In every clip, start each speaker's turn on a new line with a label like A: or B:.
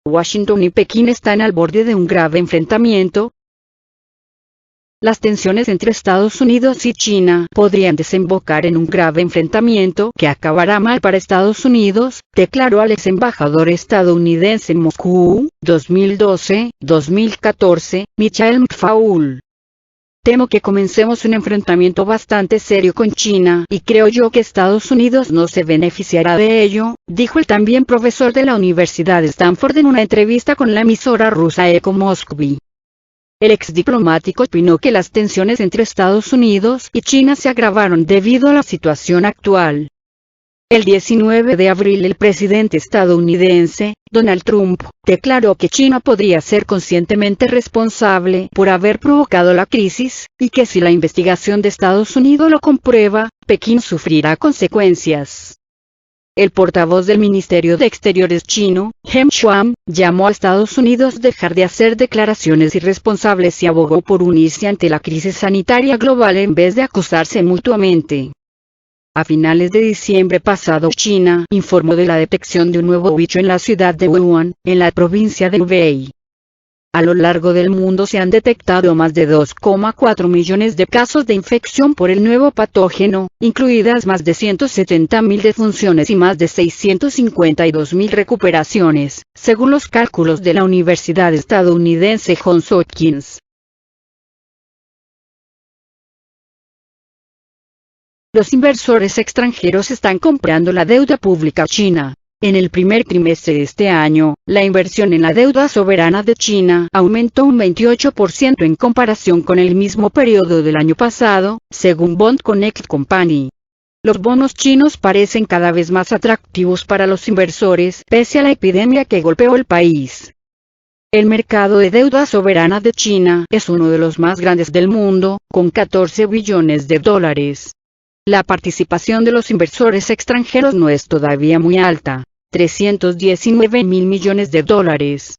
A: Washington y Pekín están al borde de un grave enfrentamiento. Las tensiones entre Estados Unidos y China podrían desembocar en un grave enfrentamiento que acabará mal para Estados Unidos, declaró el ex embajador estadounidense en Moscú, 2012-2014, Michael McFaul. Temo que comencemos un enfrentamiento bastante serio con China, y creo yo que Estados Unidos no se beneficiará de ello, dijo el también profesor de la Universidad de Stanford en una entrevista con la emisora rusa Echo Moskvi. El ex diplomático opinó que las tensiones entre Estados Unidos y China se agravaron debido a la situación actual. El 19 de abril el presidente estadounidense, Donald Trump, declaró que China podría ser conscientemente responsable por haber provocado la crisis, y que si la investigación de Estados Unidos lo comprueba, Pekín sufrirá consecuencias. El portavoz del Ministerio de Exteriores chino, Geng Shuang, llamó a Estados Unidos a dejar de hacer declaraciones irresponsables y abogó por unirse ante la crisis sanitaria global en vez de acusarse mutuamente. A finales de diciembre pasado China informó de la detección de un nuevo bicho en la ciudad de Wuhan, en la provincia de Hubei. A lo largo del mundo se han detectado más de 2,4 millones de casos de infección por el nuevo patógeno, incluidas más de 170.000 defunciones y más de 652.000 recuperaciones, según los cálculos de la Universidad estadounidense Johns Hopkins. Los inversores extranjeros están comprando la deuda pública china. En el primer trimestre de este año, la inversión en la deuda soberana de China aumentó un 28% en comparación con el mismo periodo del año pasado, según Bond Connect Company. Los bonos chinos parecen cada vez más atractivos para los inversores, pese a la epidemia que golpeó el país. El mercado de deuda soberana de China es uno de los más grandes del mundo, con 14 billones de dólares. La participación de los inversores extranjeros no es todavía muy alta, 319.000 millones de dólares.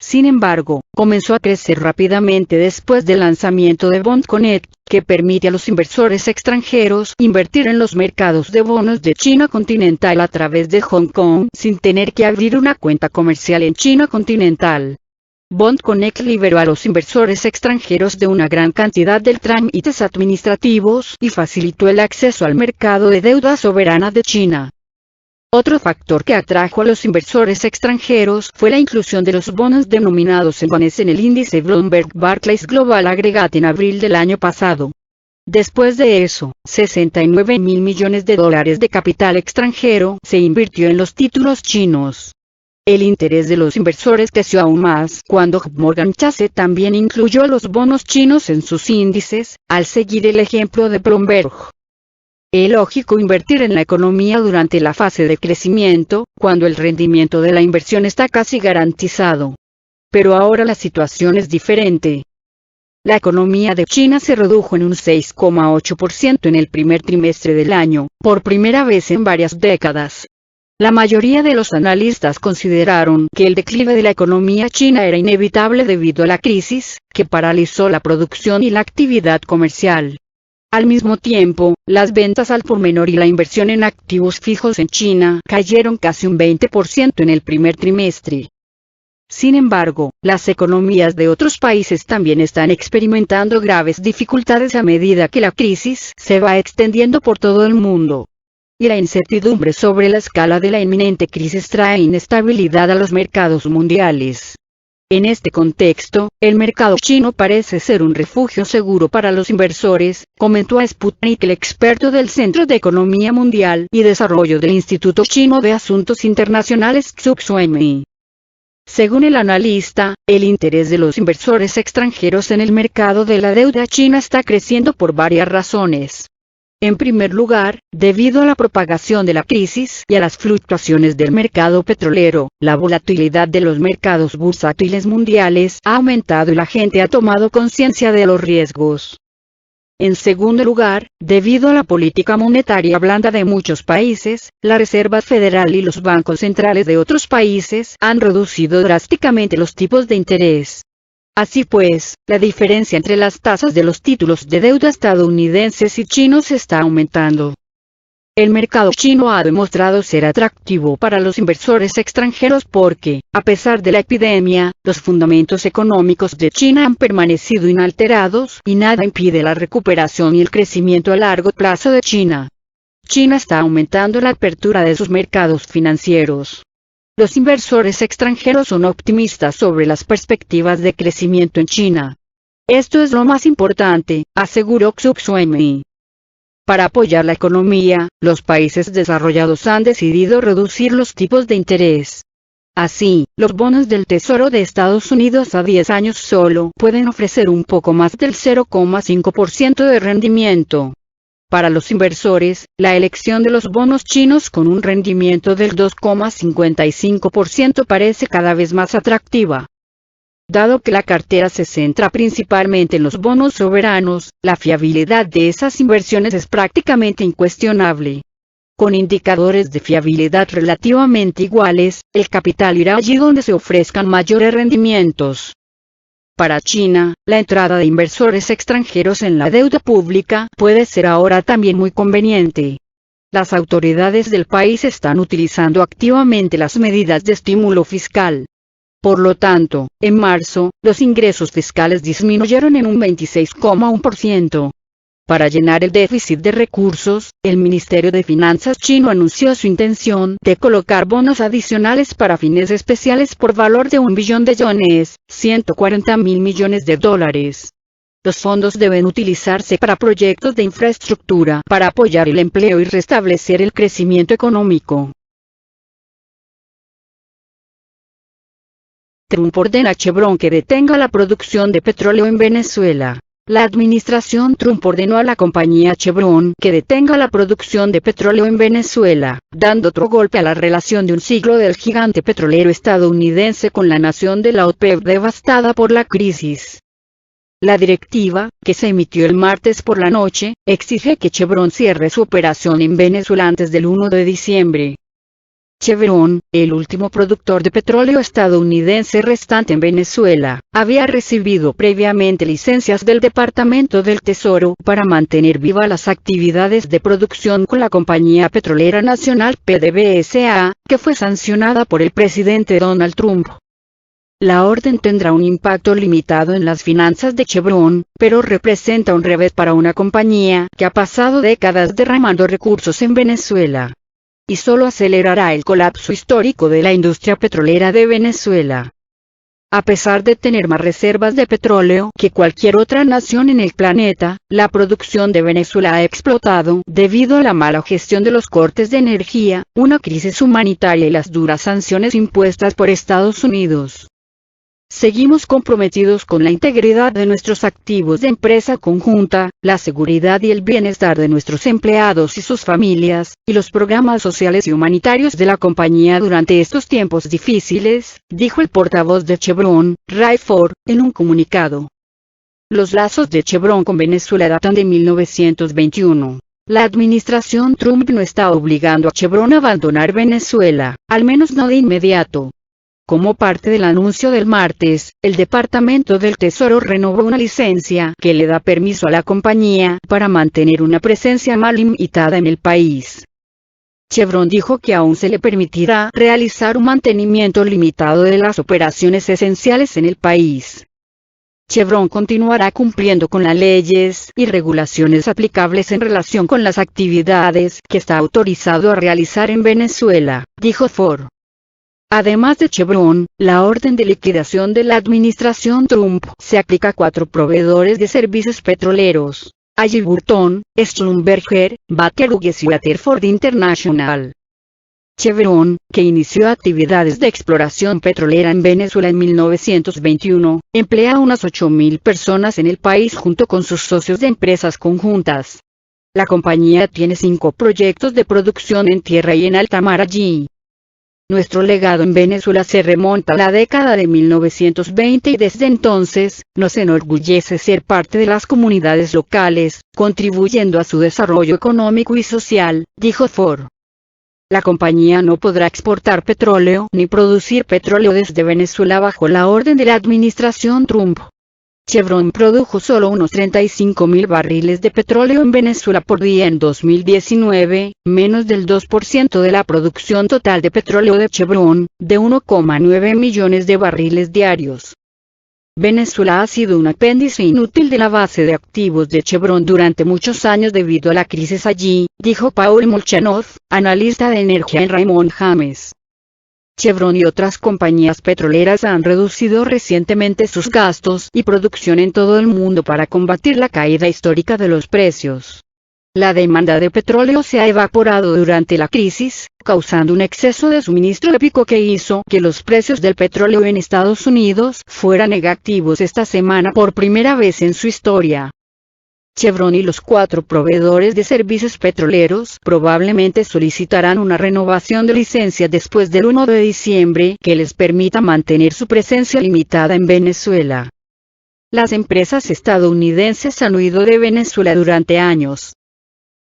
A: Sin embargo, comenzó a crecer rápidamente después del lanzamiento de Bond Connect, que permite a los inversores extranjeros invertir en los mercados de bonos de China continental a través de Hong Kong sin tener que abrir una cuenta comercial en China continental. Bond Connect liberó a los inversores extranjeros de una gran cantidad de trámites administrativos y facilitó el acceso al mercado de deuda soberana de China. Otro factor que atrajo a los inversores extranjeros fue la inclusión de los bonos denominados en yuanes en el índice Bloomberg Barclays Global Aggregate en abril del año pasado. Después de eso, 69.000 millones de dólares de capital extranjero se invirtió en los títulos chinos. El interés de los inversores creció aún más cuando Morgan Chase también incluyó los bonos chinos en sus índices, al seguir el ejemplo de Bloomberg. Es lógico invertir en la economía durante la fase de crecimiento, cuando el rendimiento de la inversión está casi garantizado. Pero ahora la situación es diferente. La economía de China se redujo en un 6,8% en el primer trimestre del año, por primera vez en varias décadas. La mayoría de los analistas consideraron que el declive de la economía china era inevitable debido a la crisis, que paralizó la producción y la actividad comercial. Al mismo tiempo, las ventas al por menor y la inversión en activos fijos en China cayeron casi un 20% en el primer trimestre. Sin embargo, las economías de otros países también están experimentando graves dificultades a medida que la crisis se va extendiendo por todo el mundo. Y la incertidumbre sobre la escala de la inminente crisis trae inestabilidad a los mercados mundiales. En este contexto, el mercado chino parece ser un refugio seguro para los inversores, comentó a Sputnik el experto del Centro de Economía Mundial y Desarrollo del Instituto Chino de Asuntos Internacionales Xu Xuemi. Según el analista, el interés de los inversores extranjeros en el mercado de la deuda china está creciendo por varias razones. En primer lugar, debido a la propagación de la crisis y a las fluctuaciones del mercado petrolero, la volatilidad de los mercados bursátiles mundiales ha aumentado y la gente ha tomado conciencia de los riesgos. En segundo lugar, debido a la política monetaria blanda de muchos países, la Reserva Federal y los bancos centrales de otros países han reducido drásticamente los tipos de interés. Así pues, la diferencia entre las tasas de los títulos de deuda estadounidenses y chinos está aumentando. El mercado chino ha demostrado ser atractivo para los inversores extranjeros porque, a pesar de la epidemia, los fundamentos económicos de China han permanecido inalterados y nada impide la recuperación y el crecimiento a largo plazo de China. China está aumentando la apertura de sus mercados financieros. Los inversores extranjeros son optimistas sobre las perspectivas de crecimiento en China. Esto es lo más importante, aseguró Xu Xuemi. Para apoyar la economía, los países desarrollados han decidido reducir los tipos de interés. Así, los bonos del Tesoro de Estados Unidos a 10 años solo pueden ofrecer un poco más del 0,5% de rendimiento. Para los inversores, la elección de los bonos chinos con un rendimiento del 2,55% parece cada vez más atractiva. Dado que la cartera se centra principalmente en los bonos soberanos, la fiabilidad de esas inversiones es prácticamente incuestionable. Con indicadores de fiabilidad relativamente iguales, el capital irá allí donde se ofrezcan mayores rendimientos. Para China, la entrada de inversores extranjeros en la deuda pública puede ser ahora también muy conveniente. Las autoridades del país están utilizando activamente las medidas de estímulo fiscal. Por lo tanto, en marzo, los ingresos fiscales disminuyeron en un 26,1%. Para llenar el déficit de recursos, el Ministerio de Finanzas chino anunció su intención de colocar bonos adicionales para fines especiales por valor de 1 billón de yuanes, $140.000 millones. Los fondos deben utilizarse para proyectos de infraestructura para apoyar el empleo y restablecer el crecimiento económico. Trump ordena a Chevron que detenga la producción de petróleo en Venezuela. La administración Trump ordenó a la compañía Chevron que detenga la producción de petróleo en Venezuela, dando otro golpe a la relación de un siglo del gigante petrolero estadounidense con la nación de la OPEP devastada por la crisis. La directiva, que se emitió el martes por la noche, exige que Chevron cierre su operación en Venezuela antes del 1 de diciembre. Chevron, el último productor de petróleo estadounidense restante en Venezuela, había recibido previamente licencias del Departamento del Tesoro para mantener vivas las actividades de producción con la compañía petrolera nacional PDVSA, que fue sancionada por el presidente Donald Trump. La orden tendrá un impacto limitado en las finanzas de Chevron, pero representa un revés para una compañía que ha pasado décadas derramando recursos en Venezuela. Y solo acelerará el colapso histórico de la industria petrolera de Venezuela. A pesar de tener más reservas de petróleo que cualquier otra nación en el planeta, la producción de Venezuela ha explotado debido a la mala gestión de los cortes de energía, una crisis humanitaria y las duras sanciones impuestas por Estados Unidos. Seguimos comprometidos con la integridad de nuestros activos de empresa conjunta, la seguridad y el bienestar de nuestros empleados y sus familias, y los programas sociales y humanitarios de la compañía durante estos tiempos difíciles, dijo el portavoz de Chevron, Ray Ford, en un comunicado. Los lazos de Chevron con Venezuela datan de 1921. La administración Trump no está obligando a Chevron a abandonar Venezuela, al menos no de inmediato. Como parte del anuncio del martes, el Departamento del Tesoro renovó una licencia que le da permiso a la compañía para mantener una presencia más limitada en el país. Chevron dijo que aún se le permitirá realizar un mantenimiento limitado de las operaciones esenciales en el país. Chevron continuará cumpliendo con las leyes y regulaciones aplicables en relación con las actividades que está autorizado a realizar en Venezuela, dijo Ford. Además de Chevron, la orden de liquidación de la administración Trump se aplica a 4 proveedores de servicios petroleros: Halliburton, Schlumberger, Baker Hughes y Rutherford International. Chevron, que inició actividades de exploración petrolera en Venezuela en 1921, emplea a unas 8.000 personas en el país junto con sus socios de empresas conjuntas. La compañía tiene 5 proyectos de producción en tierra y en alta mar allí. Nuestro legado en Venezuela se remonta a la década de 1920 y desde entonces, nos enorgullece ser parte de las comunidades locales, contribuyendo a su desarrollo económico y social, dijo Ford. La compañía no podrá exportar petróleo ni producir petróleo desde Venezuela bajo la orden de la administración Trump. Chevron produjo solo unos 35.000 barriles de petróleo en Venezuela por día en 2019, menos del 2% de la producción total de petróleo de Chevron, de 1,9 millones de barriles diarios. Venezuela ha sido un apéndice inútil de la base de activos de Chevron durante muchos años debido a la crisis allí, dijo Paul Molchanov, analista de energía en Raymond James. Chevron y otras compañías petroleras han reducido recientemente sus gastos y producción en todo el mundo para combatir la caída histórica de los precios. La demanda de petróleo se ha evaporado durante la crisis, causando un exceso de suministro épico que hizo que los precios del petróleo en Estados Unidos fueran negativos esta semana por primera vez en su historia. Chevron y los 4 proveedores de servicios petroleros probablemente solicitarán una renovación de licencia después del 1 de diciembre que les permita mantener su presencia limitada en Venezuela. Las empresas estadounidenses han huido de Venezuela durante años.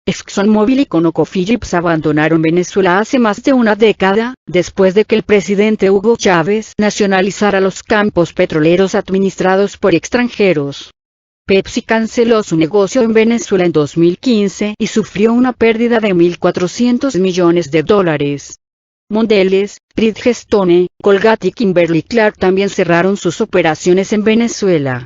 A: ExxonMobil y ConocoPhillips abandonaron Venezuela hace más de una década, después de que el presidente Hugo Chávez nacionalizara los campos petroleros administrados por extranjeros. Pepsi canceló su negocio en Venezuela en 2015 y sufrió una pérdida de $1.400 millones. Mondelez, Bridgestone, Colgate y Kimberly-Clark también cerraron sus operaciones en Venezuela.